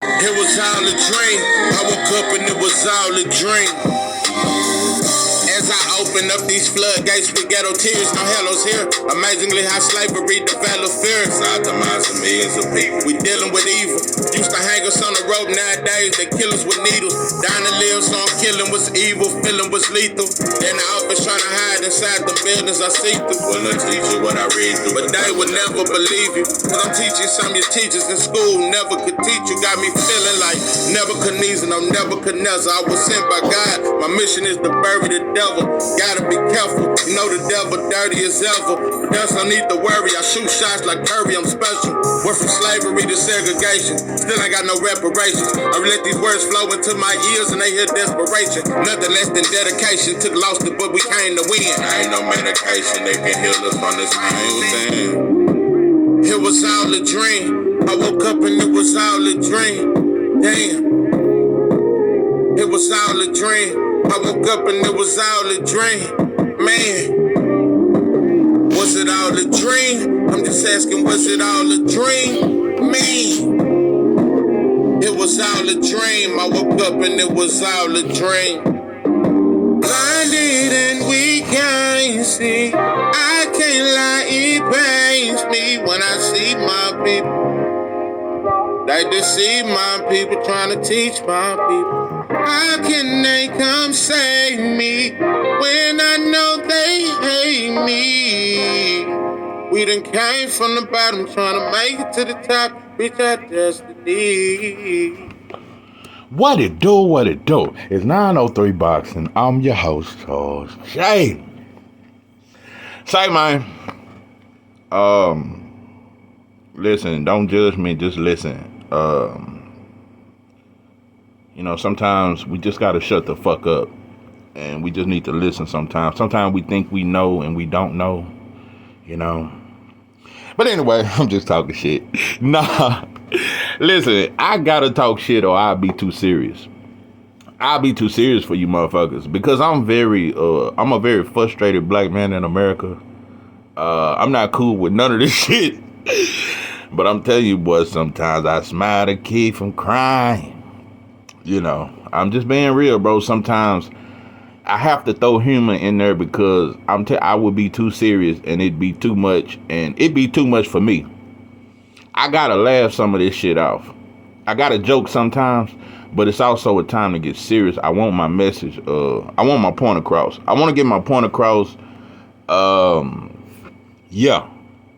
It was all a dream. I woke up and it was all a dream. As I open up these floodgates with ghetto tears, no hellos here. Amazingly how slavery developed fear. Optimizing millions of people. We dealing with evil. Used to hang us on the rope, nowadays they kill us with needles. Dying to live, so I'm killing was evil, feeling was lethal. Then the office trying to hide inside the buildings I see through. Will I teach you what I read through? But they would never believe you. Cause I'm teaching some of your teachers in school never could teach you. Got me feeling like Nebuchadnezzar, I'm Nebuchadnezzar. I was sent by God. My mission is to bury the devil. Gotta be careful, you know the devil dirty as ever. But that's no need to worry, I shoot shots like Curry, I'm special. Went from slavery to segregation, still ain't got no reparations. I let these words flow into my ears and they hear desperation. Nothing less than dedication, took lost it but we came to win. Ain't no medication that can heal us from this pain. It was all a dream, I woke up and it was all a dream. Damn, it was all a dream. I woke up and it was all a dream. Man, was it all a dream? I'm just asking, was it all a dream? Man, it was all a dream. I woke up and it was all a dream. Blinded and we can't see. I can't lie, it pains me when I see my people. They deceive my people, trying to teach my people. How can they come save me when I know they hate me? We done came from the bottom, trying to make it to the top, reach our destiny. What it do, what it do? It's 903 Boxing. I'm your host, Charles J. Say, man. Listen, don't judge me, just listen. You know, sometimes we just got to shut the fuck up and we just need to listen sometimes. Sometimes we think we know and we don't know, you know. But anyway, I'm just talking shit. Nah, listen, I got to talk shit or I'll be too serious. I'll be too serious for you motherfuckers because I'm a very frustrated black man in America. I'm not cool with none of this shit. But I'm telling you, boy, sometimes I smile to keep from crying. You know, I'm just being real, bro. Sometimes I have to throw humor in there because I would be too serious and it'd be too much and it'd be too much for me. I gotta laugh some of this shit off. I gotta joke sometimes, but it's also a time to get serious. I want my message. I want my point across. I want to get my point across. Yeah.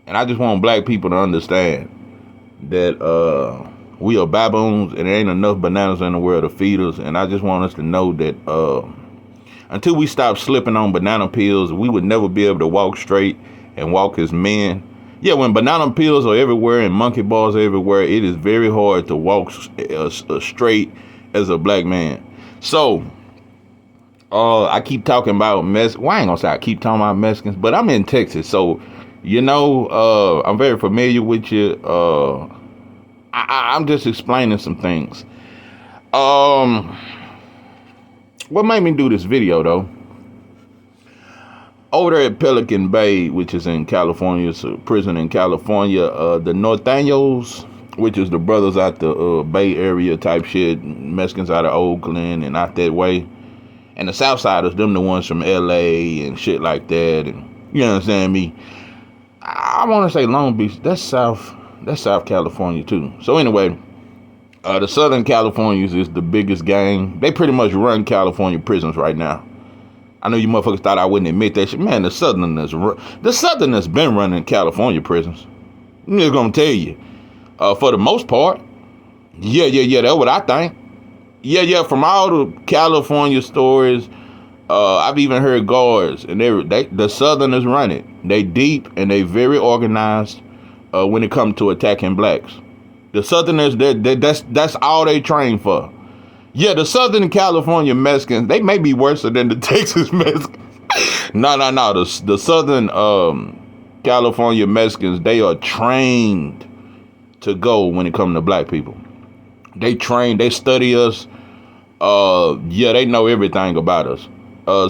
And I just want black people to understand that we are baboons and there ain't enough bananas in the world to feed us. And I just want us to know that until we stop slipping on banana peels, we would never be able to walk straight and walk as men. Yeah, when banana peels are everywhere and monkey bars are everywhere, it is very hard to walk straight as a black man. So, I keep talking about well, I ain't gonna say I keep talking about Mexicans, but I'm in Texas, so you know, I'm very familiar with you. I'm just explaining some things. What made me do this video, though? Over there at Pelican Bay, which is in California, it's a prison in California, the Norteños, which is the brothers out the Bay Area type shit, Mexicans out of Oakland and out that way. And the Southsiders, them the ones from LA and shit like that. And you understand me? I want to say Long Beach. That's South California too. So anyway, the Southern Californians is the biggest gang. They pretty much run California prisons right now. I know you motherfuckers thought I wouldn't admit that shit. Man, the Southerners been running California prisons. I'm just gonna tell you, for the most part. Yeah. That's what I think. Yeah. From all the California stories. I've even heard guards, and the Southerners run it. They deep and they very organized when it comes to attacking blacks. The Southerners, that's all they train for. Yeah, the Southern California Mexicans, they may be worse than the Texas Mexicans. No. The Southern California Mexicans, they are trained to go when it comes to black people. They study us. They know everything about us.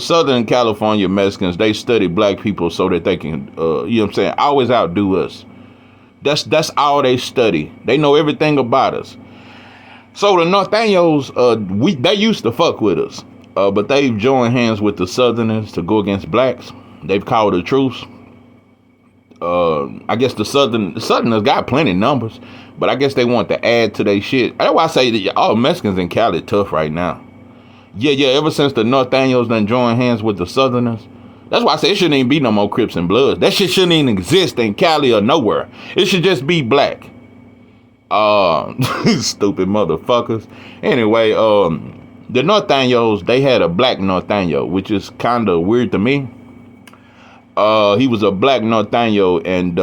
Southern California Mexicans, they study black people so that they can, you know what I'm saying, always outdo us. That's all they study. They know everything about us. So the Northanios, they used to fuck with us, but they've joined hands with the Southerners to go against blacks. They've called a truce. I guess the Southerners got plenty of numbers, but I guess they want to add to their shit. That's why I say that all Mexicans in Cali tough right now. Yeah. Ever since the Northanios done joined hands with the Southerners, that's why I say it shouldn't even be no more Crips and Bloods. That shit shouldn't even exist in Cali or nowhere. It should just be black. Stupid motherfuckers. Anyway, the Northanios, they had a black Northano, which is kind of weird to me. He was a black Northano, and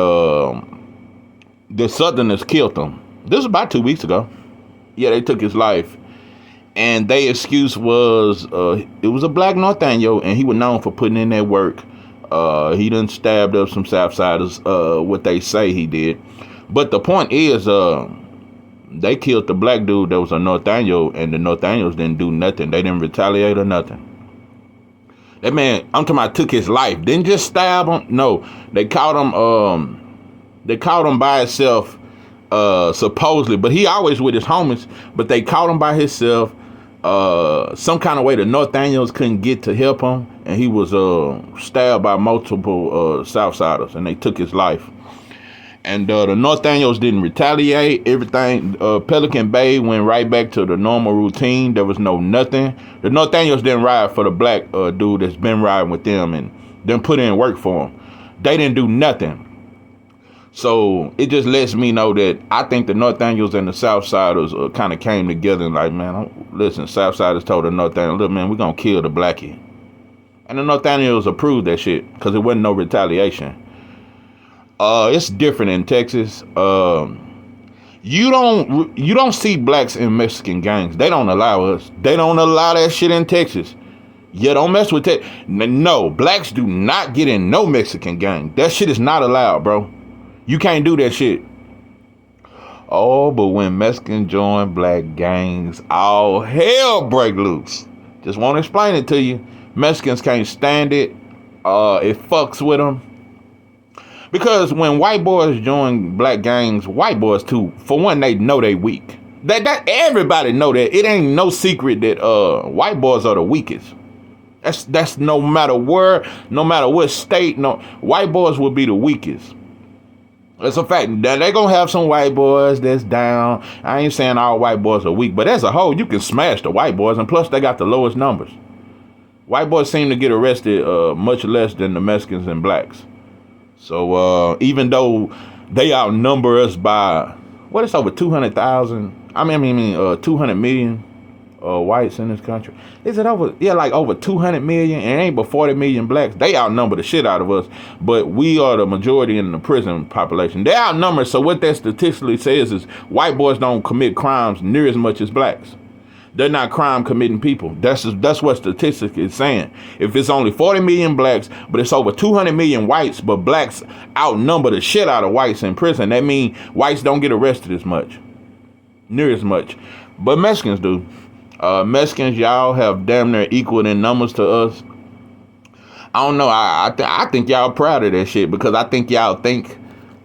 the Southerners killed him. This was about 2 weeks ago. Yeah, they took his life. And their excuse was it was a black Northano, and he was known for putting in that work. He done stabbed up some Southsiders, what they say he did. But the point is, they killed the black dude that was a Northano, and the Northanos didn't do nothing. They didn't retaliate or nothing. That man, I'm talking about, took his life. Didn't just stab him. No, they caught him. They caught him by himself, supposedly. But he always with his homies. But they caught him by himself. Some kind of way the Northanios couldn't get to help him, and he was stabbed by multiple Southsiders, and they took his life. And the Northanios didn't retaliate. Everything, Pelican Bay went right back to the normal routine. There was no nothing. The Northanios didn't ride for the black dude that's been riding with them and then put in work for him. They didn't do nothing. So it just lets me know that I think the Northanios and the Southsiders kind of came together and like, man, listen, Southsiders told the Northanios, look, man, we're going to kill the blackie. And the Northanios approved that shit because it wasn't no retaliation. It's different in Texas. You don't see blacks in Mexican gangs. They don't allow us. They don't allow that shit in Texas. Yeah, don't mess with that. No, blacks do not get in no Mexican gang. That shit is not allowed, bro. You can't do that shit. Oh, but when Mexicans join black gangs, all hell break loose. Just want to explain it to you. Mexicans can't stand it. It fucks with them. Because when white boys join black gangs, white boys too, for one, they know they weak. That everybody know that. It ain't no secret that white boys are the weakest. That's no matter where, no matter what state, no, white boys will be the weakest. It's a fact. Now, they gonna have some white boys that's down. I ain't saying all white boys are weak, but as a whole, you can smash the white boys, and plus they got the lowest numbers. White boys seem to get arrested much less than the Mexicans and blacks. So even though they outnumber us by, what is over 200,000? I mean 200 million whites in this country. Is it over? Yeah, like over 200 million, and it ain't but 40 million blacks. They outnumber the shit out of us, but we are the majority in the prison population. They outnumber, so what that statistically says is white boys don't commit crimes near as much as blacks. They're not crime committing people. That's what statistics is saying. If it's only 40 million blacks, but it's over 200 million whites, but blacks outnumber the shit out of whites in prison, that means whites don't get arrested as much, near as much. But Mexicans do. Mexicans, y'all have damn near equal in numbers to us. I don't know. I think y'all proud of that shit because I think y'all think.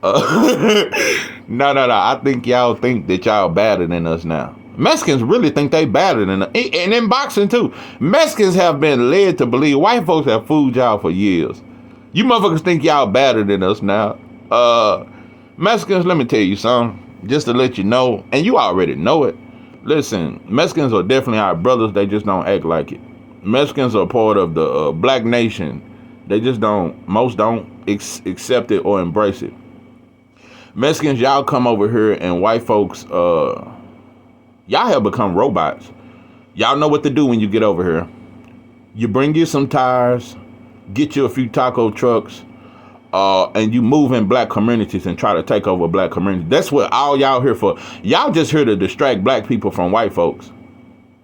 No. I think y'all think that y'all better than us now. Mexicans really think they better than us. And in boxing too. Mexicans have been led to believe white folks have fooled y'all for years. You motherfuckers think y'all better than us now. Mexicans, let me tell you something. Just to let you know, and you already know it. Listen, Mexicans are definitely our brothers. They just don't act like it. Mexicans are part of the black nation. They just most don't accept it or embrace it. Mexicans, y'all come over here and white folks, y'all have become robots. Y'all know what to do when you get over here. You bring you some tires, get you a few taco trucks, and you move in black communities and try to take over black communities. That's what all y'all here for. Y'all just here to distract black people from white folks.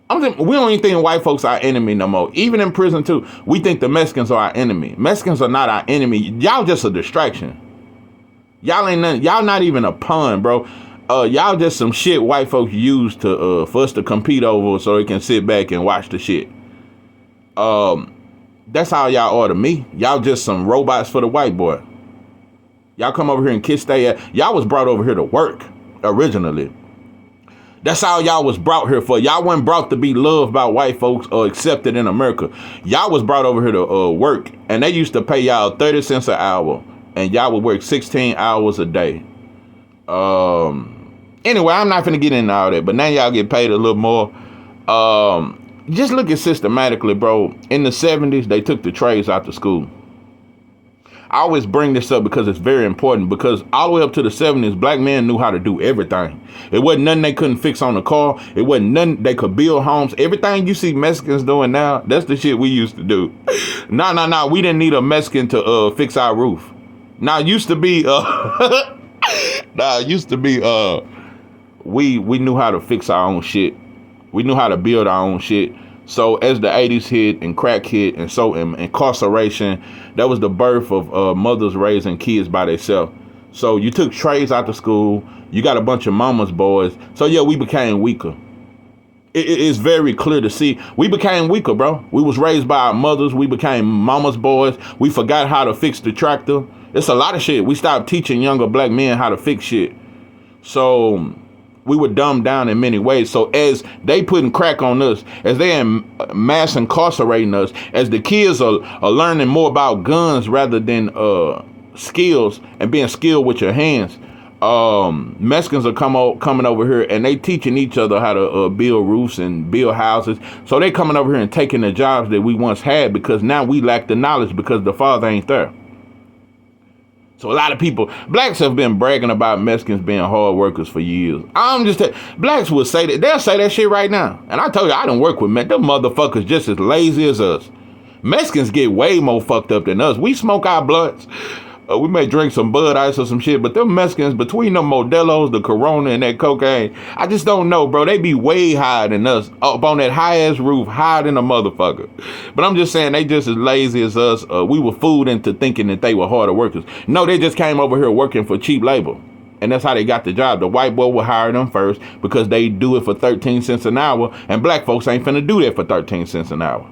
We don't even think white folks are our enemy no more. Even in prison too, we think the Mexicans are our enemy. Mexicans are not our enemy. Y'all just a distraction. Y'all ain't nothing. Y'all not even a pawn, bro. Y'all just some shit white folks use to for us to compete over so they can sit back and watch the shit. That's how y'all are to me. Y'all just some robots for the white boy. Y'all come over here and kiss their ass. Y'all was brought over here to work originally. That's all y'all was brought here for. Y'all wasn't brought to be loved by white folks or accepted in America. Y'all was brought over here to work, and they used to pay y'all 30 cents an hour, and y'all would work 16 hours a day. Anyway, I'm not finna get into all that, but now y'all get paid a little more. Just look at systematically, bro. In the 70s, they took the trades out of school. I always bring this up because it's very important, because all the way up to the 70s, black men knew how to do everything. It wasn't nothing they couldn't fix on the car. It wasn't nothing they could build homes. Everything you see Mexicans doing now, that's the shit we used to do. No. We didn't need a Mexican to fix our roof. Now, it used to be, we knew how to fix our own shit. We knew how to build our own shit. So as the 80s hit and crack hit and so incarceration, that was the birth of mothers raising kids by themselves. So you took trades out of school. You got a bunch of mama's boys. So yeah, we became weaker. It's very clear to see. We became weaker, bro. We was raised by our mothers. We became mama's boys. We forgot how to fix the tractor. It's a lot of shit. We stopped teaching younger black men how to fix shit. So we were dumbed down in many ways. So as they putting crack on us, as they mass incarcerating us, as the kids are learning more about guns rather than skills and being skilled with your hands, Mexicans are coming over here and they teaching each other how to build roofs and build houses. So they coming over here and taking the jobs that we once had, because now we lack the knowledge because the father ain't there. So a lot of people, blacks have been bragging about Mexicans being hard workers for years. Blacks will say that. They'll say that shit right now. And I told you, I done work with them motherfuckers just as lazy as us. Mexicans get way more fucked up than us. We smoke our blunts. We may drink some Bud Ice or some shit, but them Mexicans, between them Modelos, the Corona, and that cocaine, I just don't know, bro. They be way higher than us, up on that high-ass roof, higher than a motherfucker. But I'm just saying, they just as lazy as us. We were fooled into thinking that they were harder workers. No, they just came over here working for cheap labor. And that's how they got the job. The white boy will hire them first because they do it for 13 cents an hour, and black folks ain't finna do that for 13 cents an hour.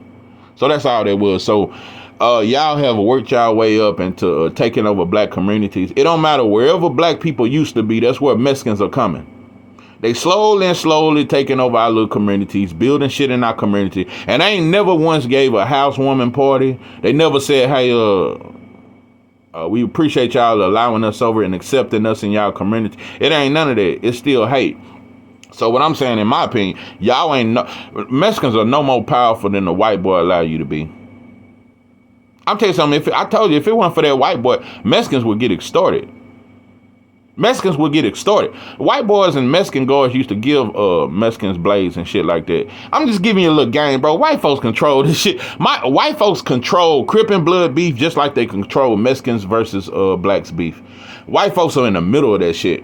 So that's all that was. So y'all have worked y'all way up into taking over black communities. It don't matter wherever black people used to be, that's where Mexicans are coming. They slowly taking over our little communities, building shit in our community. And they ain't never once gave a housewarming party. They never said, hey, we appreciate y'all allowing us over and accepting us in y'all community. It ain't none of that. It's still hate. So what I'm saying, in my opinion, Mexicans are no more powerful than the white boy allow you to be. I'll tell you something. I told you, if it weren't for that white boy, Mexicans would get extorted. Mexicans would get extorted. White boys and Mexican guards used to give Mexicans blades and shit like that. I'm just giving you a little game, bro. White folks control this shit. White folks control Crip and blood beef just like they control Mexicans versus blacks beef. White folks are in the middle of that shit.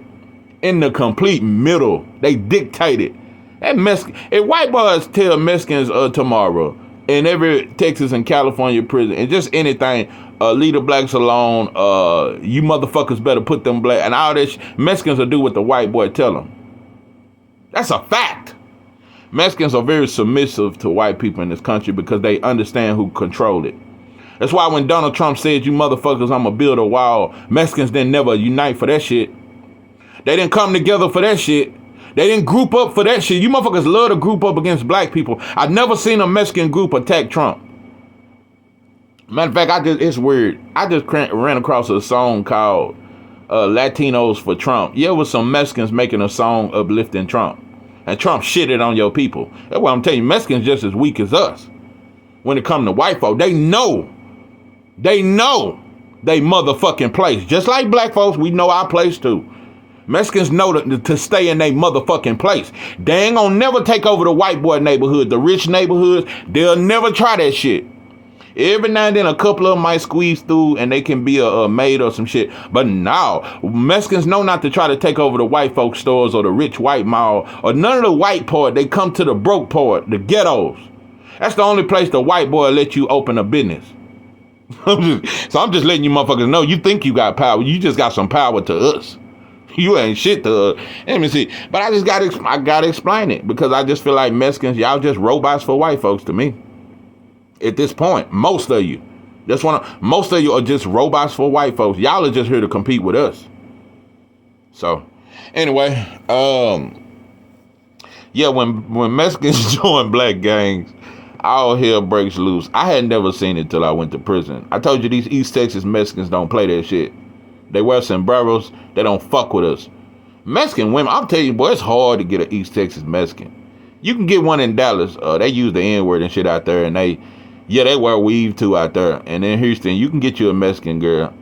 In the complete middle. They dictate it. If white boys tell Mexicans tomorrow, in every Texas and California prison, and just anything, leave the blacks alone, you motherfuckers better put them black, and all this, Mexicans will do what the white boy tell them. That's a fact. Mexicans are very submissive to white people in this country because they understand who control it. That's why when Donald Trump said, you motherfuckers, I'm gonna build a wall, Mexicans didn't never unite for that shit. They didn't come together for that shit. They didn't group up for that shit. You motherfuckers love to group up against black people. I've never seen a Mexican group attack Trump. Matter of fact, it's weird. I just ran across a song called Latinos for Trump. Yeah, it was some Mexicans making a song uplifting Trump. And Trump shitted on your people. That's why I'm telling you, Mexicans just as weak as us. When it comes to white folk, they know they motherfucking place. Just like black folks, we know our place too. Mexicans know to stay in their motherfucking place. They ain't gonna never take over the white boy neighborhood, the rich neighborhoods. They'll never try that shit. Every now and then a couple of them might squeeze through and they can be a maid or some shit. But now, Mexicans know not to try to take over the white folk stores or the rich white mall or none of the white part. They come to the broke part, the ghettos. That's the only place the white boy let you open a business. So I'm just letting you motherfuckers know, you think you got power. You just got some power to us. You ain't shit to let me see. But I gotta explain it because I just feel like Mexicans, y'all just robots for white folks to me. At this point, most of you are just robots for white folks. Y'all are just here to compete with us. So anyway, Yeah, when Mexicans join black gangs, all hell breaks loose. I had never seen it till I went to prison. I told you these East Texas Mexicans don't play that shit. They wear sombreros. They don't fuck with us. Mexican women, I'm telling you, boy, it's hard to get an East Texas Mexican. You can get one in Dallas. They use the N-word and shit out there, and they wear weave too out there. And in Houston, you can get you a Mexican girl.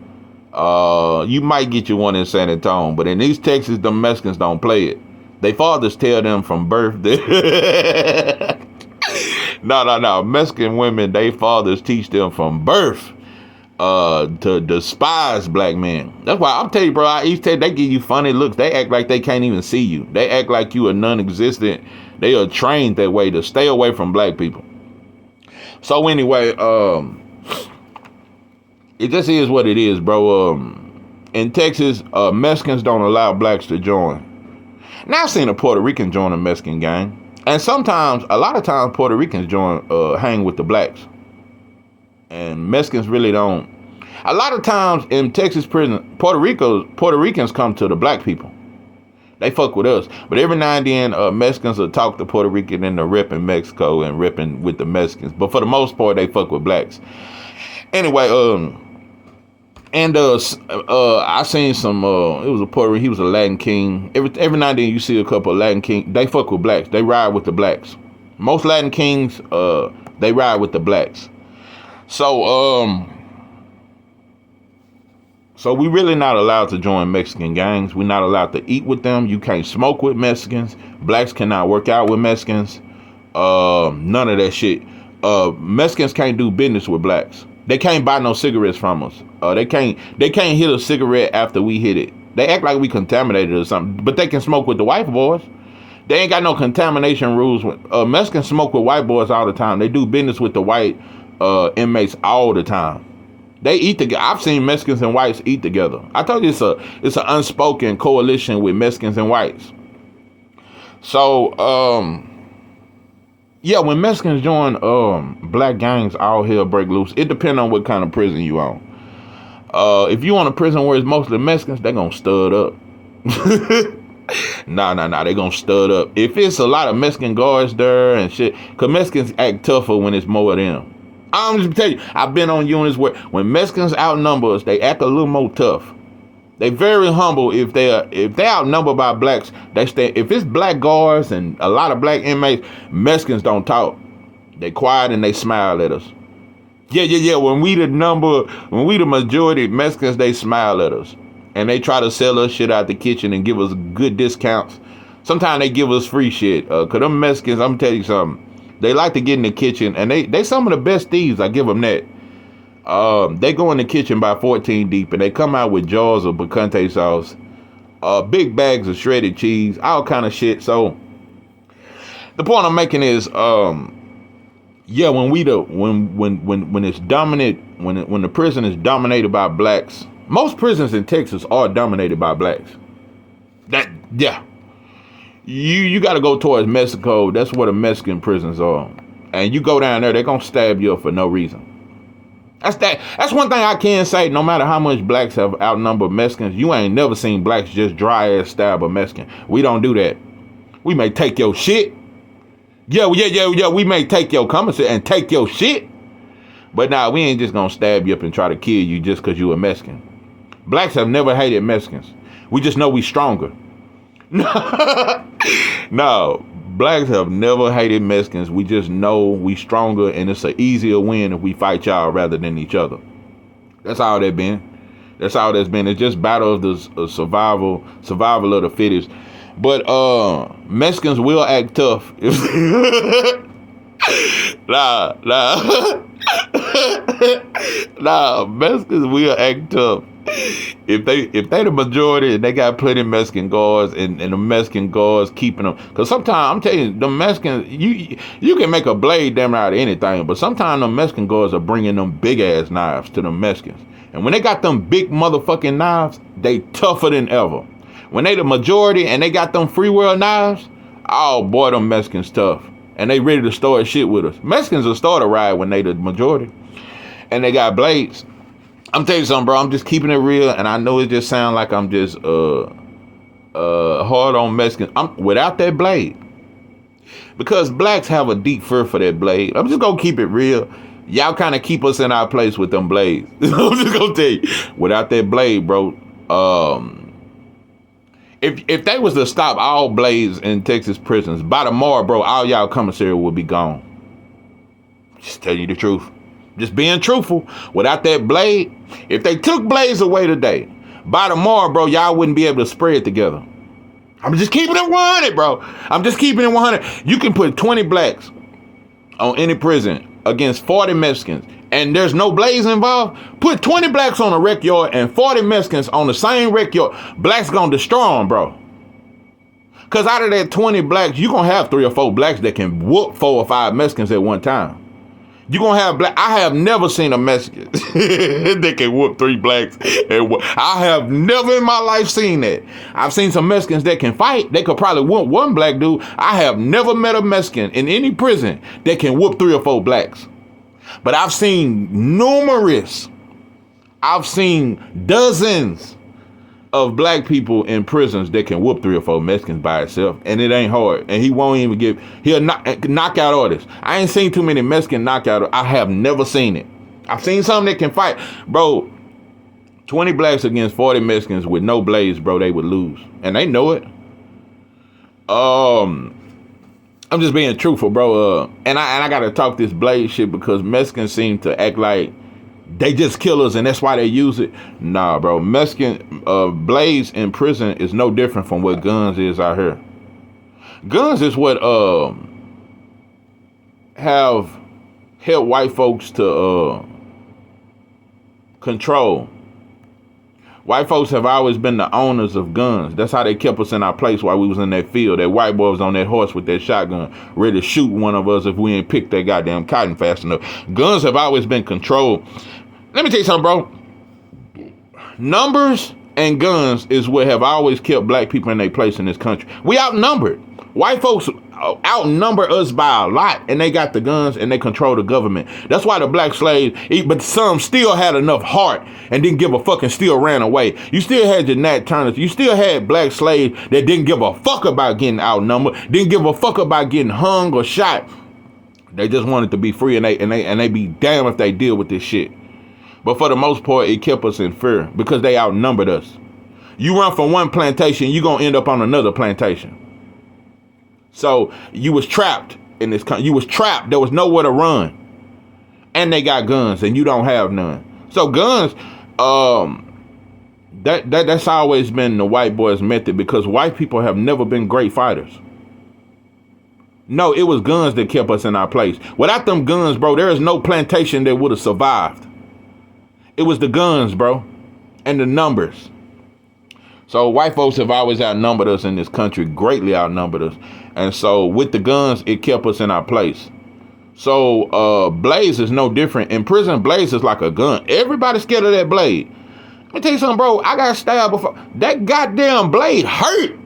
You might get you one in San Antonio, but in East Texas, the Mexicans don't play it. They fathers tell them from birth that no. Mexican women, they fathers teach them from birth to despise black men. That's why I'm telling you, bro, East Texas, they give you funny looks. They act like they can't even see you. They act like you are non-existent. They are trained that way to stay away from black people. So anyway, it just is what it is, bro. In Texas, Mexicans don't allow blacks to join. Now I've seen a Puerto Rican join a Mexican gang. And sometimes, a lot of times, Puerto Ricans hang with the blacks. And Mexicans really don't. A lot of times in Texas prison, Puerto Ricans come to the black people. They fuck with us. But every now and then, Mexicans will talk to Puerto Rican into ripping Mexico and ripping with the Mexicans. But for the most part, they fuck with blacks. Anyway, I seen some, it was a Puerto Rican, he was a Latin king. Every now and then you see a couple of Latin kings, they fuck with blacks. They ride with the blacks. Most Latin kings, they ride with the blacks. So we really not allowed to join Mexican gangs. We're not allowed to eat with them. You can't smoke with Mexicans. Blacks cannot work out with Mexicans. None of that shit. Mexicans can't do business with blacks. They can't buy no cigarettes from us. They can't hit a cigarette after we hit it. They act like we contaminated or something, but they can smoke with the white boys. They ain't got no contamination rules. Mexicans smoke with white boys all the time. They do business with the white inmates all the time. They eat together. I've seen Mexicans and whites eat together. I told you it's an unspoken coalition with Mexicans and whites. So yeah, when Mexicans join black gangs, all hell break loose. It depends on what kind of prison you on. If you on a prison where it's mostly Mexicans, they gonna stud up. Nah, they gonna stud up. If it's a lot of Mexican guards there and shit, cause Mexicans act tougher when it's more of them. I'm just tell you, I've been on units where when Mexicans outnumber us, they act a little more tough. They very humble. If they outnumbered by blacks, they stay. If it's black guards and a lot of black inmates, Mexicans don't talk. They quiet and they smile at us. Yeah. When we the majority, Mexicans, they smile at us. And they try to sell us shit out the kitchen and give us good discounts. Sometimes they give us free shit. Cause them Mexicans, I'm telling you something. They like to get in the kitchen, and they some of the best thieves. I give them that. They go in the kitchen by 14 deep, and they come out with jars of picante sauce, big bags of shredded cheese, all kind of shit. So the point I'm making is, yeah, when it's dominant, when the prison is dominated by blacks, most prisons in Texas are dominated by blacks. You got to go towards Mexico. That's where the Mexican prisons are. And you go down there, they're going to stab you up for no reason. That's one thing I can say. No matter how much blacks have outnumbered Mexicans, you ain't never seen blacks just dry ass stab a Mexican. We don't do that. We may take your shit. Yeah. We may take your commissary and take your shit. But nah, we ain't just going to stab you up and try to kill you just because you a Mexican. Blacks have never hated Mexicans. We just know we stronger. No, blacks have never hated Mexicans. We just know we stronger, and it's an easier win if we fight y'all rather than each other. That's all that been. That's all that's been. It's just battle of the survival of the fittest. But Mexicans will act tough. Nah, Mexicans will act tough. If they the majority and they got plenty of Mexican guards and the Mexican guards keeping them, because sometimes I'm telling you, the Mexicans, you can make a blade damn out of anything, but sometimes the Mexican guards are bringing them big ass knives to the Mexicans, and when they got them big motherfucking knives, they tougher than ever. When they the majority and they got them free world knives, oh boy, them Mexicans tough, and they ready to start shit with us. Mexicans will start a riot when they the majority, and they got blades. I'm telling you something, bro. I'm just keeping it real, and I know it just sounds like I'm just hard on Mexicans. Without that blade, Because blacks have a deep fear for that blade. I'm just gonna keep it real. Y'all kind of keep us in our place with them blades. I'm just gonna tell you, without that blade, bro. If they was to stop all blades in Texas prisons by tomorrow, bro, all y'all commissary would be gone. Just telling you the truth. Just being truthful. Without that blade, if they took blades away today, by tomorrow, bro, y'all wouldn't be able to spray it together. I'm just keeping it 100, bro. I'm just keeping it 100. You can put 20 blacks on any prison against 40 Mexicans, and there's no blades involved. Put 20 blacks on a rec yard and 40 Mexicans on the same rec yard. Blacks gonna destroy them, bro. Because out of that 20 blacks, you're gonna have 3 or 4 blacks that can whoop 4 or 5 Mexicans at one time. You're gonna have black. I have never seen a Mexican that can whoop 3 blacks. I have never in my life seen that. I've seen some Mexicans that can fight. They could probably whoop 1 black dude. I have never met a Mexican in any prison that can whoop 3 or 4 blacks. But I've seen dozens of black people in prisons that can whoop 3 or 4 Mexicans by itself, and it ain't hard. And he won't even he'll knock out artists. I ain't seen too many Mexican knockout. I have never seen it. I've seen some that can fight, bro. 20 blacks against 40 Mexicans with no blades, bro, they would lose, and they know it. I'm just being truthful, bro. And I gotta talk this blade shit because Mexicans seem to act like they just kill us and that's why they use it. Nah, bro. Mexican blades in prison is no different from what guns is out here. Guns is what have helped white folks to control. White folks have always been the owners of guns. That's how they kept us in our place while we was in that field. That white boy was on that horse with that shotgun, ready to shoot one of us if we ain't picked that goddamn cotton fast enough. Guns have always been controlled. Let me tell you something, bro. Numbers and guns is what have always kept black people in their place in this country. We outnumbered. White folks outnumber us by a lot, and they got the guns and they control the government. That's why the black slaves, but some still had enough heart and didn't give a fuck and still ran away. You still had your Nat Turners. You still had black slaves that didn't give a fuck about getting outnumbered, didn't give a fuck about getting hung or shot. They just wanted to be free, and they be damned if they deal with this shit. But for the most part, it kept us in fear because they outnumbered us. You run from one plantation, you're going to end up on another plantation. So you was trapped in this country. You was trapped. There was nowhere to run. And they got guns and you don't have none. So guns, that's always been the white boys' method because white people have never been great fighters. No, it was guns that kept us in our place. Without them guns, bro, there is no plantation that would have survived. It was the guns, bro, and the numbers. So white folks have always outnumbered us in this country, greatly outnumbered us. And so with the guns, it kept us in our place. So blades is no different. In prison, blades is like a gun. Everybody's scared of that blade. Let me tell you something, bro. I got stabbed before. That goddamn blade hurt.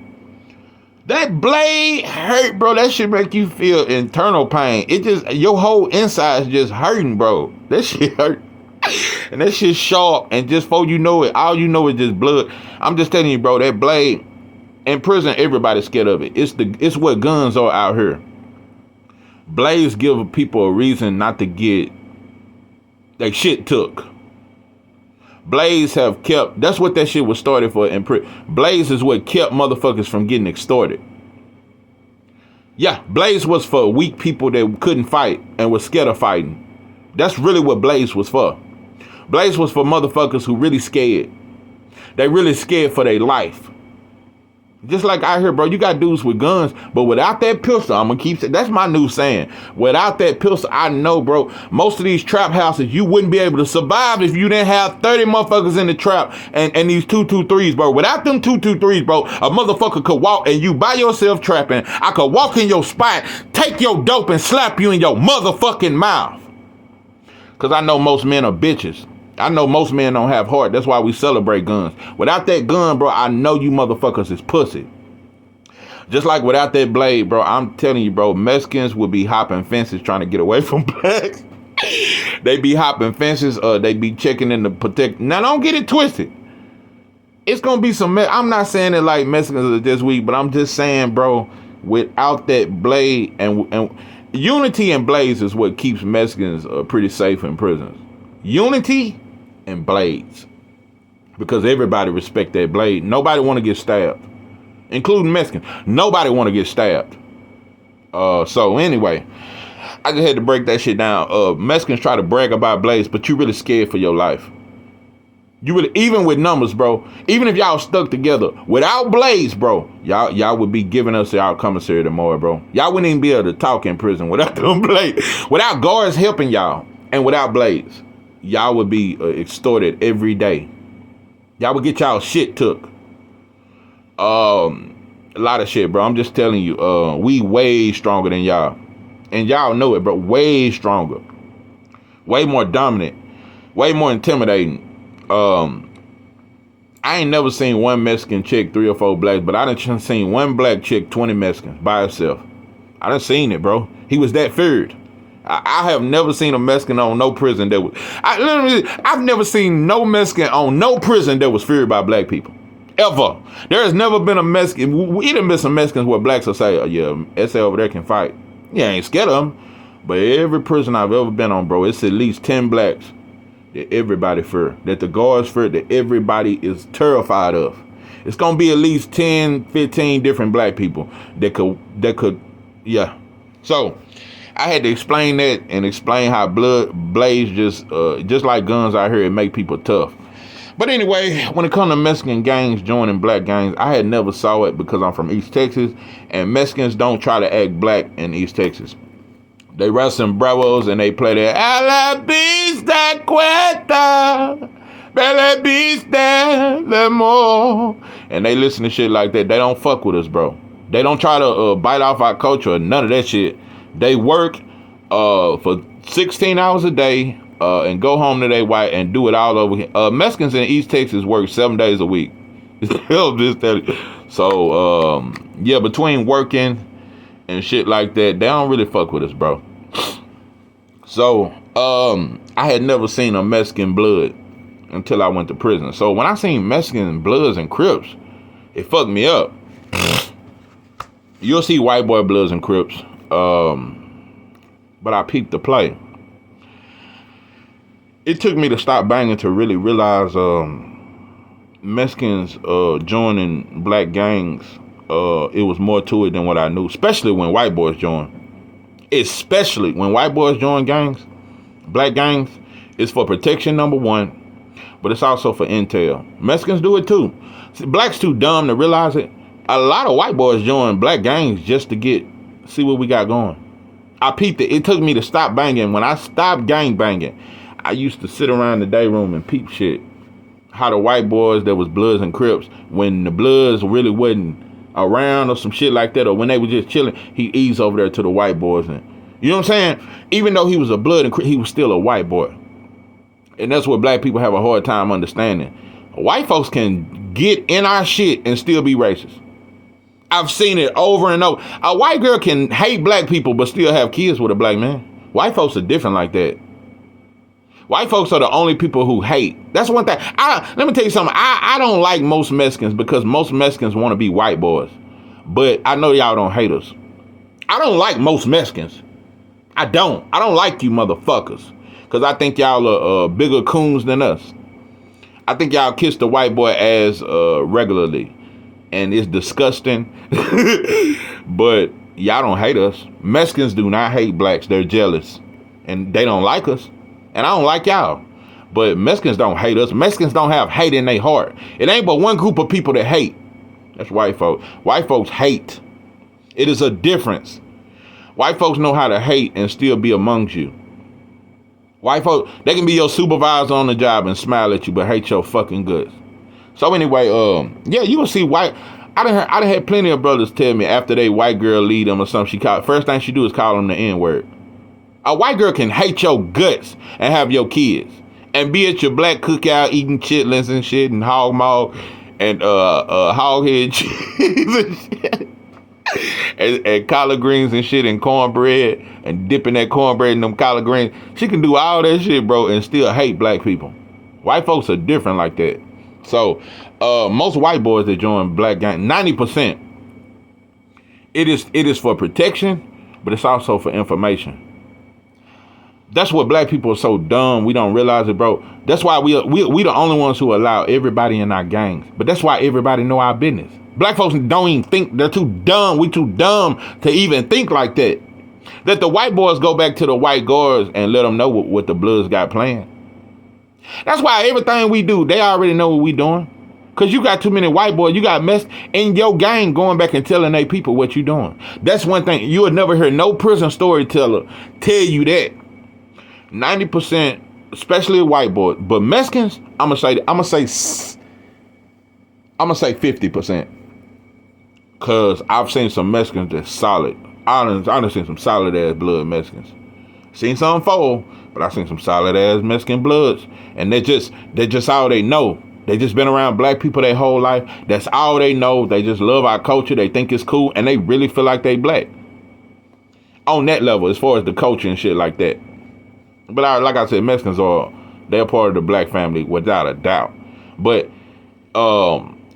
That blade hurt, bro. That shit make you feel internal pain. It just, your whole inside's just hurting, bro. That shit hurt. And that shit sharp, and just before you know it, all you know is just blood. I'm just telling you, bro, that blade in prison, everybody's scared of it. It's what guns are out here. Blades give people a reason not to get their shit took. Blades have kept, that's what that shit was started for in prison. Blades is what kept motherfuckers from getting extorted. Yeah, blades was for weak people that couldn't fight and was scared of fighting. That's really what blades was for. Blades was for motherfuckers who really scared. They really scared for their life. Just like out here, bro, you got dudes with guns, but without that pistol, I'm gonna keep saying, that's my new saying. Without that pistol, I know, bro, most of these trap houses, you wouldn't be able to survive if you didn't have 30 motherfuckers in the trap and these 223s, bro. Without them 223s, bro, a motherfucker could walk and you by yourself trapping. I could walk in your spot, take your dope and slap you in your motherfucking mouth. Because I know most men are bitches. I know most men don't have heart. That's why we celebrate guns. Without that gun, bro, I know you motherfuckers is pussy. Just like without that blade, bro, I'm telling you, bro, Mexicans would be hopping fences trying to get away from blacks. They be hopping fences, they be checking in the protect. Now, don't get it twisted. It's going to be some, I'm not saying it like Mexicans are this week, but I'm just saying, bro, without that blade and unity and blades is what keeps Mexicans pretty safe in prisons. Unity and blades, because everybody respect that blade. Nobody want to get stabbed, including Mexicans. Nobody want to get stabbed. So anyway, I just had to break that shit down. Mexicans try to brag about blades, but you really scared for your life. You really, even with numbers, bro. Even if y'all stuck together without blades, bro, y'all would be giving us our commissary tomorrow, bro. Y'all wouldn't even be able to talk in prison without them blades, without guards helping y'all, and without blades. Y'all would be extorted every day. Y'all would get y'all shit took. A lot of shit, bro. I'm just telling you, we way stronger than y'all. And y'all know it, bro. Way stronger. Way more dominant. Way more intimidating. I ain't never seen one Mexican chick 3 or 4 blacks, but I done seen one black chick 20 Mexicans by herself. I done seen it, bro. He was that feared. I have never seen a Mexican on no prison that was. I've never seen no Mexican on no prison that was feared by black people. Ever. There has never been a Mexican. We done been some Mexicans where blacks will say, oh, yeah, SA over there can fight. Yeah, I ain't scared of them. But every prison I've ever been on, bro, it's at least 10 blacks that everybody fear, that the guards fear, that everybody is terrified of. It's gonna be at least 10, 15 different black people that could, yeah. So I had to explain that and explain how blades just like guns out here, it make people tough. But anyway, when it comes to Mexican gangs joining black gangs, I had never saw it because I'm from East Texas, and Mexicans don't try to act black in East Texas. They rap some bravos and they play that "A la vista cuesta, bella vista l'amor," and they listen to shit like that. They don't fuck with us, bro. They don't try to bite off our culture or none of that shit. They work for 16 hours a day and go home to their wife and do it all over here. Mexicans in East Texas work 7 days a week. So yeah, between working and shit like that, they don't really fuck with us, bro. So I had never seen a Mexican blood until I went to prison. So when I seen Mexican bloods and Crips, it fucked me up. You'll see white boy bloods and Crips, but I peeped the play. It took me to stop banging to really realize Mexicans joining black gangs, it was more to it than what I knew, especially when white boys join. Especially when white boys join gangs, black gangs, it's for protection, number one, but it's also for intel. Mexicans do it too. See, blacks too dumb to realize it. A lot of white boys join black gangs just to see what we got going. I peeped it. It took me to stop banging. When I stopped gang banging, I used to sit around the day room and peep shit. How the white boys that was Bloods and Crips, when the Bloods really wasn't around or some shit like that, or when they were just chilling, he eased over there to the white boys. And you know what I'm saying? Even though he was a Blood and Crip, he was still a white boy. And that's what black people have a hard time understanding. White folks can get in our shit and still be racist. I've seen it over and over. A white girl can hate black people but still have kids with a black man. White folks are different like that. White folks are the only people who hate. That's one thing. Let me tell you something. I don't like most Mexicans because most Mexicans want to be white boys. But I know y'all don't hate us. I don't like most Mexicans. I don't like you motherfuckers. Because I think y'all are bigger coons than us. I think y'all kiss the white boy ass regularly. And it's disgusting. But y'all don't hate us. Mexicans do not hate blacks. They're jealous. And they don't like us. And I don't like y'all. But Mexicans don't hate us. Mexicans don't have hate in their heart. It ain't but one group of people that hate. That's white folks. White folks hate. It is a difference. White folks know how to hate and still be amongst you. White folks, they can be your supervisor on the job and smile at you, but hate your fucking guts. So anyway, yeah, you will see white. I done had plenty of brothers tell me after they white girl lead them or something, first thing she do is call them the N-word. A white girl can hate your guts and have your kids and be at your black cookout eating chitlins and shit and hog maw and hog head cheese and shit and collard greens and shit and cornbread and dipping that cornbread in them collard greens. She can do all that shit, bro, and still hate black people. White folks are different like that. So most white boys that join black gang, 90% It is for protection, but it's also for information. That's what black people are so dumb. We don't realize it, bro. That's why we the only ones who allow everybody in our gangs. But that's why everybody know our business. Black folks don't even think. They're too dumb. We too dumb to even think like that. Let the white boys go back to the white guards and let them know what the Bloods got planned. That's why everything we do, they already know what we doing. Cause you got too many white boys. You got mess in your gang going back and telling their people what you doing. That's one thing. You would never hear no prison storyteller tell you that. 90%, especially white boys, but Mexicans, I'm gonna say 50%, cause I've seen some Mexicans that's solid. I done seen some solid ass blood Mexicans. Seen some fall, but I seen some solid ass Mexican bloods, and they're just all they know. They just been around black people their whole life. That's all they know. They just love our culture. They think it's cool, and they really feel like they black. On that level, as far as the culture and shit like that. But like I said, Mexicans they're part of the black family without a doubt. But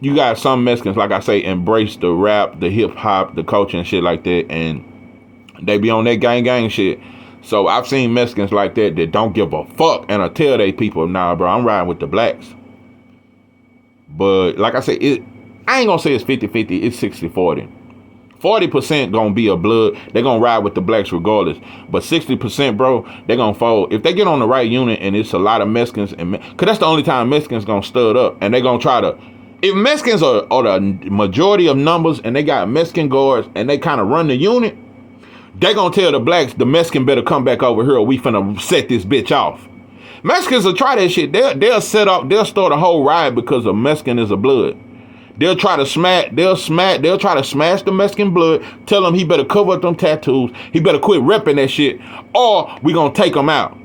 you got some Mexicans, like I say, embrace the rap, the hip hop, the culture and shit like that, and they be on that gang shit. So I've seen Mexicans like that don't give a fuck and tell they people, nah, bro, I'm riding with the blacks. But like I said, I ain't gonna say it's 50-50, it's 60-40. 40% gonna be a blood. They're gonna ride with the blacks regardless. But 60%, bro, they're gonna fold. If they get on the right unit and it's a lot of Mexicans, cause that's the only time Mexicans gonna stud up. And they gonna try to, if Mexicans are the majority of numbers and they got Mexican guards and they kind of run the unit, they gonna tell the blacks, the Mexican better come back over here or we finna set this bitch off. Mexicans will try that shit. They'll start a whole riot because a Mexican is a blood. They'll try to smash the Mexican blood, tell him he better cover up them tattoos, he better quit repping that shit, or we gonna take him out.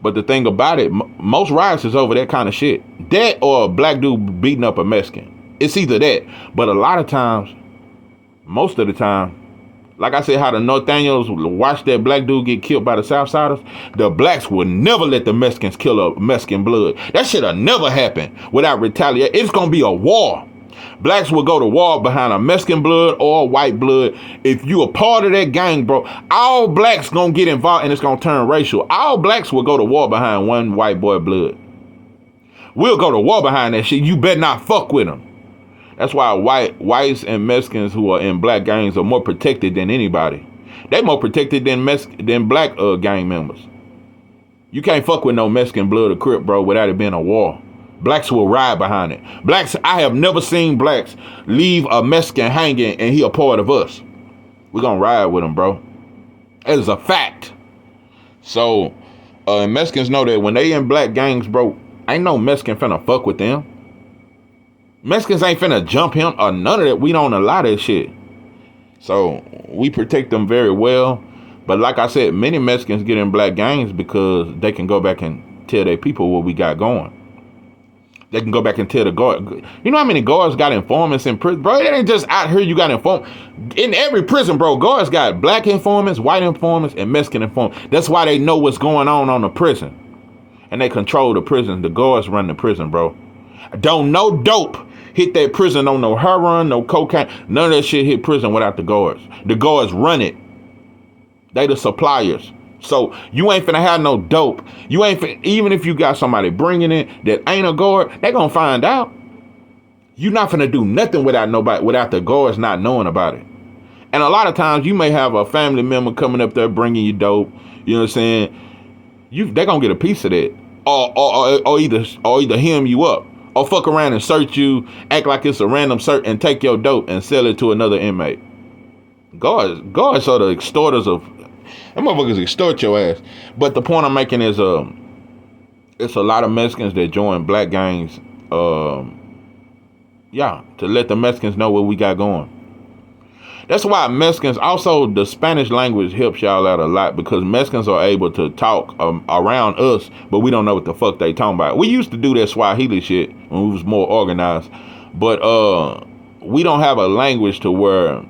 But the thing about it, most riots is over that kind of shit. That or a black dude beating up a Mexican. It's either that. But a lot of times, most of the time, like I said, how the Northanians watch that black dude get killed by the Southsiders, the blacks would never let the Mexicans kill a Mexican blood. That shit'll never happen without retaliation. It's gonna be a war. Blacks will go to war behind a Mexican blood or a white blood. If you a part of that gang, bro, all blacks gonna get involved and it's gonna turn racial. All blacks will go to war behind one white boy blood. We'll go to war behind that shit. You better not fuck with them. That's why whites and Mexicans who are in black gangs are more protected than anybody. They more protected than black gang members. You can't fuck with no Mexican blood or Crip, bro, without it being a war. Blacks will ride behind it. Blacks, I have never seen blacks leave a Mexican hanging and he a part of us. We're gonna ride with him, bro. That is a fact. So, Mexicans know that when they in black gangs, bro, ain't no Mexican finna fuck with them. Mexicans ain't finna jump him or none of that. We don't allow that shit. So we protect them very well. But like I said, many Mexicans get in black gangs because they can go back and tell their people what we got going. They can go back and tell the guard. You know how many guards got informants in prison? Bro, it ain't just out here you got informants. In every prison, bro, guards got black informants, white informants, and Mexican informants. That's why they know what's going on the prison. And they control the prison. The guards run the prison, bro. Don't no dope hit that prison on no heroin, no cocaine. None of that shit hit prison without the guards. The guards run it. They the suppliers. So you ain't finna have no dope. You ain't finna, even if you got somebody bringing it that ain't a guard, they gonna find out. You not finna do nothing without the guards not knowing about it. And a lot of times you may have a family member coming up there bringing you dope. You know what I'm saying? They gonna get a piece of that, or either hem you up. Or fuck around and search you, act like it's a random search, and take your dope and sell it to another inmate. Guards are the extorters of... Them motherfuckers extort your ass. But the point I'm making is, it's a lot of Mexicans that join black gangs, to let the Mexicans know what we got going. That's why Mexicans, also the Spanish language helps y'all out a lot, because Mexicans are able to talk around us, but we don't know what the fuck they talking about. We used to do that Swahili shit when we was more organized, but we don't have a language to where...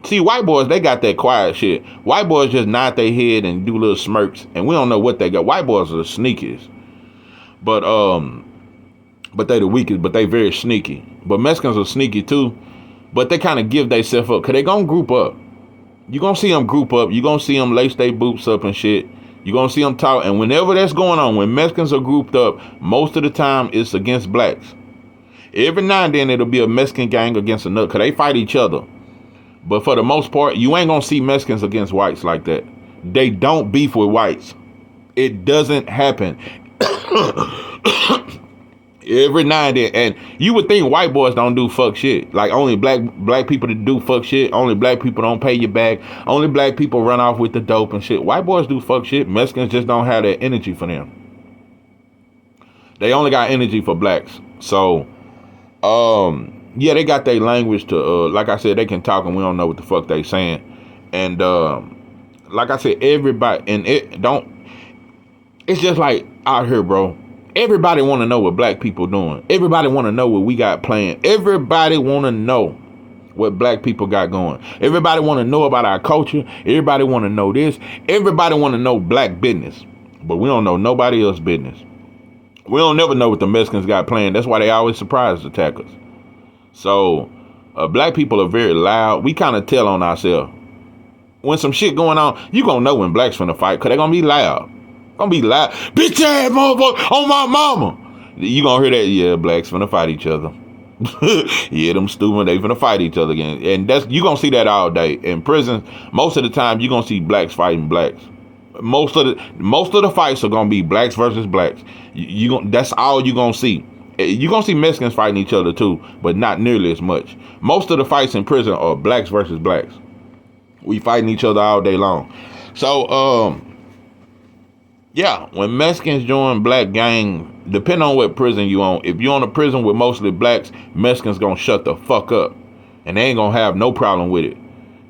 See, white boys, they got that quiet shit. White boys just nod their head and do little smirks, and we don't know what they got. White boys are the sneakiest. But they the weakest, but they very sneaky. But Mexicans are sneaky too. But they kind of give themselves up because they going to group up. You're going to see them group up. You're going to see them lace their boots up and shit. You're going to see them talk. And whenever that's going on, when Mexicans are grouped up, most of the time it's against blacks. Every now and then it'll be a Mexican gang against another because they fight each other. But for the most part, you ain't going to see Mexicans against whites like that. They don't beef with whites. It doesn't happen. Every now and then. And you would think white boys don't do fuck shit. Like only black people that do fuck shit. Only black people don't pay you back. Only black people run off with the dope and shit. White boys do fuck shit. Mexicans just don't have that energy for them. They only got energy for blacks. So, yeah, they got their language to, like I said, they can talk and we don't know what the fuck they saying. And, like I said, everybody, and it's just like out here, bro. Everybody want to know what black people doing. Everybody want to know what we got planned. Everybody want to know what black people got going. Everybody want to know about our culture. Everybody want to know this. Everybody want to know black business. But we don't know nobody else's business. We don't never know what the Mexicans got planned. That's why they always surprise attack us. So, black people are very loud. We kind of tell on ourselves. When some shit going on, you gonna know when blacks finna fight, because they gonna be loud. Gonna be loud. Bitch ass motherfucker on my mama. You gonna hear that? Yeah, blacks finna fight each other. Yeah, them stupid, they finna fight each other again. And you gonna see that all day. In prison, most of the time, you gonna see blacks fighting blacks. Most of the fights are gonna be blacks versus blacks. That's all you gonna see. You're going to see Mexicans fighting each other too, but not nearly as much. Most of the fights in prison are blacks versus blacks. We fighting each other all day long. So, yeah, when Mexicans join black gang, depending on what prison you on, if you're on a prison with mostly blacks, Mexicans going to shut the fuck up. And they ain't going to have no problem with it.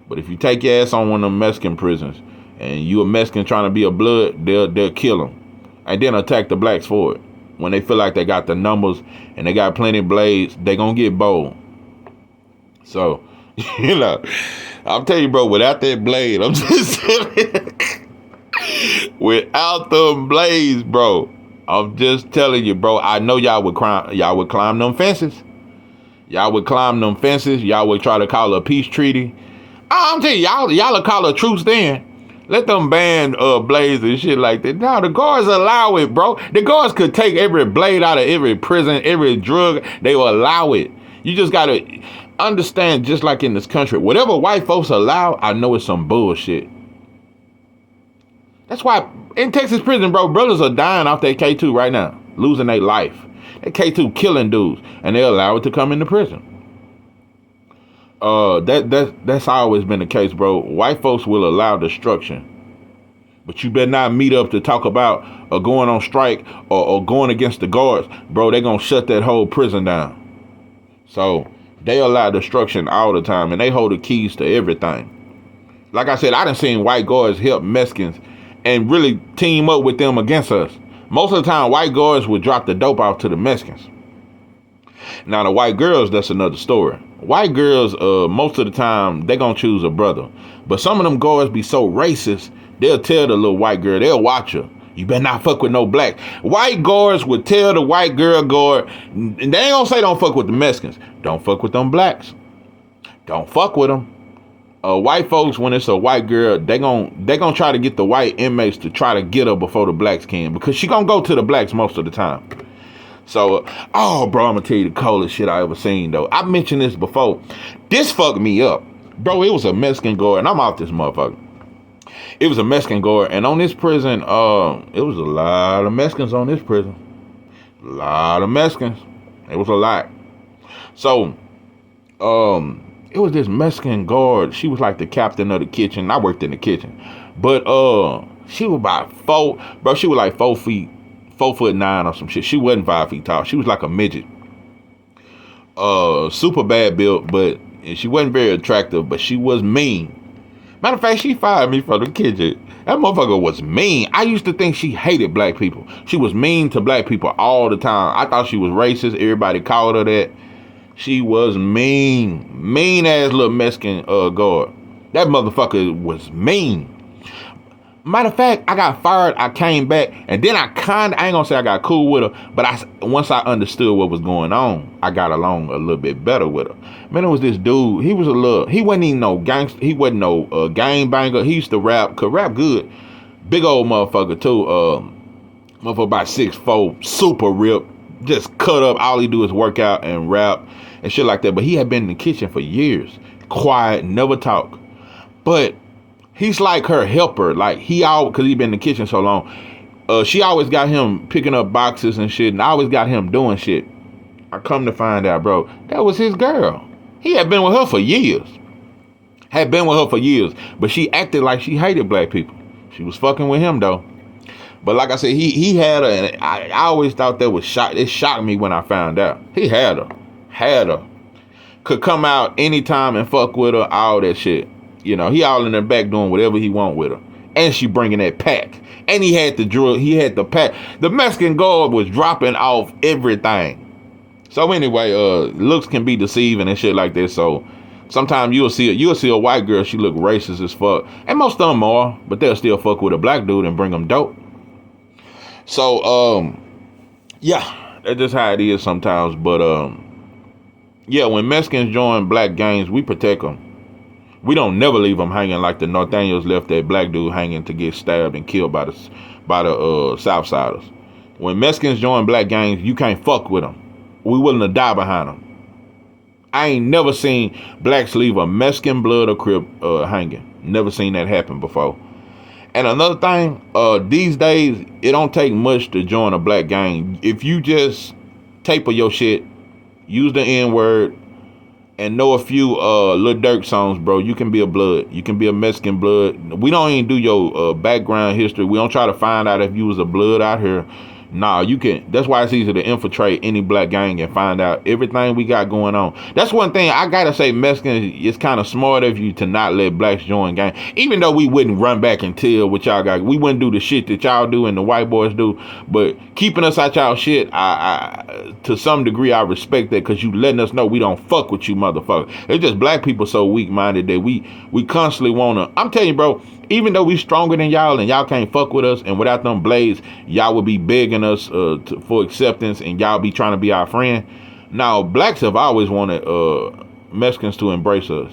But if you take your ass on one of them Mexican prisons, and you a Mexican trying to be a blood, they'll kill them. And then attack the blacks for it. When they feel like they got the numbers and they got plenty of blades, they gonna get bold. So, you know, I'm telling you, bro, without that blade, I'm just telling you, without them blades, bro, I'm just telling you, bro, I know y'all would climb them fences. Y'all would climb them fences. Y'all would try to call a peace treaty. I'm telling you, y'all would call a truce then. Let them ban blades and shit like that. Now the guards allow it, bro. The guards could take every blade out of every prison, every drug. They will allow it. You just gotta understand, just like in this country, whatever white folks allow, I know it's some bullshit. That's why in Texas prison, bro, brothers are dying off their K2 right now, losing their life. That K2 killing dudes, and they allow it to come into prison. That's always been the case, bro. White folks will allow destruction, but you better not meet up to talk about going on strike or going against the guards, bro. They gonna shut that whole prison down. So they allow destruction all the time, and they hold the keys to everything. Like I said, I done seen white guards help Mexicans and really team up with them against us. Most of the time, white guards would drop the dope off to the Mexicans. Now the white girls, that's another story. White girls, most of the time, they gonna choose a brother. But some of them guards be so racist, they'll tell the little white girl, they'll watch her, you better not fuck with no black. White guards would tell the white girl guard, and they ain't gonna say don't fuck with the Mexicans. Don't fuck with them blacks. Don't fuck with them. White folks, when it's a white girl, they gonna try to get the white inmates to try to get her before the blacks can, because she gonna go to the blacks most of the time. So, bro, I'm gonna tell you the coldest shit I ever seen, though. I mentioned this before. This fucked me up. Bro, it was a Mexican guard, and I'm off this motherfucker. It was a Mexican guard, and on this prison, it was a lot of Mexicans on this prison. A lot of Mexicans. It was a lot. So, it was this Mexican guard. She was like the captain of the kitchen. I worked in the kitchen. But, she was about she was like 4'9" or some shit. She wasn't 5 feet tall. She was like a midget. Super bad built, but she wasn't very attractive, but she was mean. Matter of fact, she fired me from the kitchen. That motherfucker was mean. I used to think she hated black people. She was mean to black people all the time. I thought she was racist. Everybody called her that. She was mean. Mean ass little Mexican guard. That motherfucker was mean. Matter of fact, I got fired. I came back, and then I ain't gonna say I got cool with her, but once I understood what was going on, I got along a little bit better with her. Man, it was this dude. He wasn't even no gangster. He wasn't no gang banger. He used to could rap good. Big old motherfucker too. Motherfucker about 6'4", super ripped, just cut up. All he do is work out and rap and shit like that. But he had been in the kitchen for years, quiet, never talk. But he's like her helper. Like cause he been in the kitchen so long. She always got him picking up boxes and shit, and I always got him doing shit. I come to find out, bro, that was his girl. He had been with her for years. But she acted like she hated black people. She was fucking with him though. But like I said, he had her, and I always thought that was shocked. It shocked me when I found out. He had her. Could come out anytime and fuck with her, all that shit. You know, he all in the back doing whatever he want with her. And she bringing that pack. And he had the drill, he had the pack. The Mexican guard was dropping off everything. So anyway, looks can be deceiving and shit like that. So sometimes you'll see a white girl, she look racist as fuck. And most of them are, but they'll still fuck with a black dude and bring them dope. So, yeah, that's just how it is sometimes. But, yeah, when Mexicans join black gangs, we protect them. We don't never leave them hanging like the Northaniels left that black dude hanging to get stabbed and killed by the Southsiders. When Mexicans join black gangs, you can't fuck with them. We willing to die behind them. I ain't never seen blacks leave a Mexican blood or Crip hanging. Never seen that happen before. And another thing, these days, it don't take much to join a black gang. If you just taper your shit, use the N-word, and know a few Lil Durk songs, bro, you can be a blood. You can be a Mexican blood. We don't even do your background history. We don't try to find out if you was a blood out here. Nah, you can. That's why it's easy to infiltrate any black gang and find out everything we got going on. That's one thing I gotta say, Mexicans, it's kind of smart of you to not let blacks join gang. Even though we wouldn't run back and tell what y'all got. We wouldn't do the shit that y'all do and the white boys do. But keeping us out y'all shit, I to some degree, I respect that, because you letting us know we don't fuck with you, motherfucker. It's just black people so weak-minded that we constantly wanna. I'm telling you, bro. Even though we stronger than y'all and y'all can't fuck with us, and without them blades, y'all would be begging us for acceptance, and y'all be trying to be our friend. Now, blacks have always wanted Mexicans to embrace us.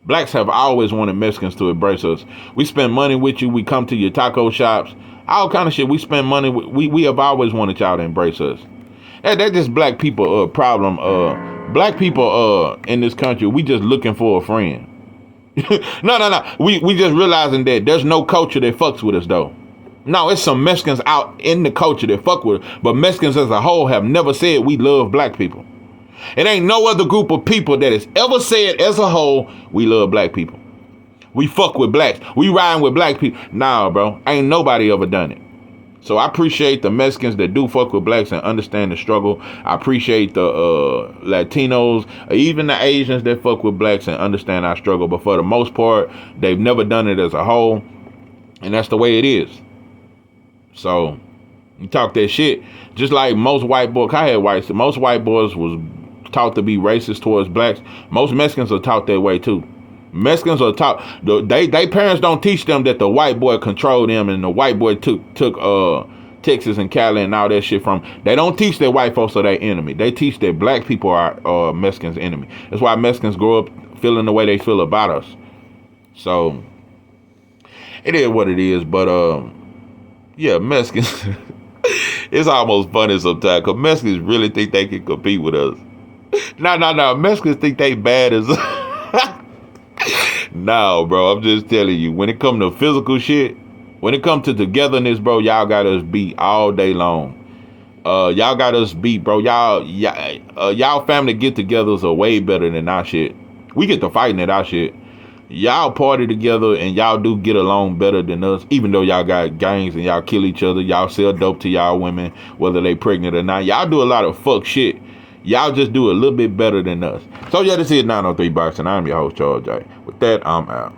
Blacks have always wanted Mexicans to embrace us. We spend money with you. We come to your taco shops. All kind of shit. We spend money. We have always wanted y'all to embrace us. That's just black people problem. Black people in this country, we just looking for a friend. No. We just realizing that there's no culture that fucks with us though. No, it's some Mexicans out in the culture that fuck with us, but Mexicans as a whole have never said we love black people. It ain't no other group of people that has ever said as a whole we love black people. We fuck with blacks. We riding with black people. Nah, bro, ain't nobody ever done it. So I appreciate the Mexicans that do fuck with blacks and understand the struggle. I appreciate the Latinos, even the Asians that fuck with blacks and understand our struggle. But for the most part, they've never done it as a whole. And that's the way it is. So you talk that shit. Just like most white boys, most white boys was taught to be racist towards blacks. Most Mexicans are taught that way too. Mexicans are taught, they parents don't teach them that the white boy controlled them and the white boy took Texas and Cali and all that shit from. They don't teach that white folks are their enemy. They teach that black people are Mexicans' enemy. That's why Mexicans grow up feeling the way they feel about us. So it is what it is. But yeah, Mexicans. It's almost funny sometimes because Mexicans really think they can compete with us. No. Mexicans think they bad as. No, bro, I'm just telling you, when it come to physical shit, when it come to togetherness, bro, y'all got us beat all day long. Y'all got us beat, bro. Y'all family get-togethers are way better than our shit. We get to fighting at our shit. Y'all party together and y'all do get along better than us, even though y'all got gangs and y'all kill each other. Y'all sell dope to y'all women, whether they pregnant or not. Y'all do a lot of fuck shit. Y'all just do a little bit better than us. So yeah, this is 903 Box, and I'm your host, Charles J. With that, I'm out.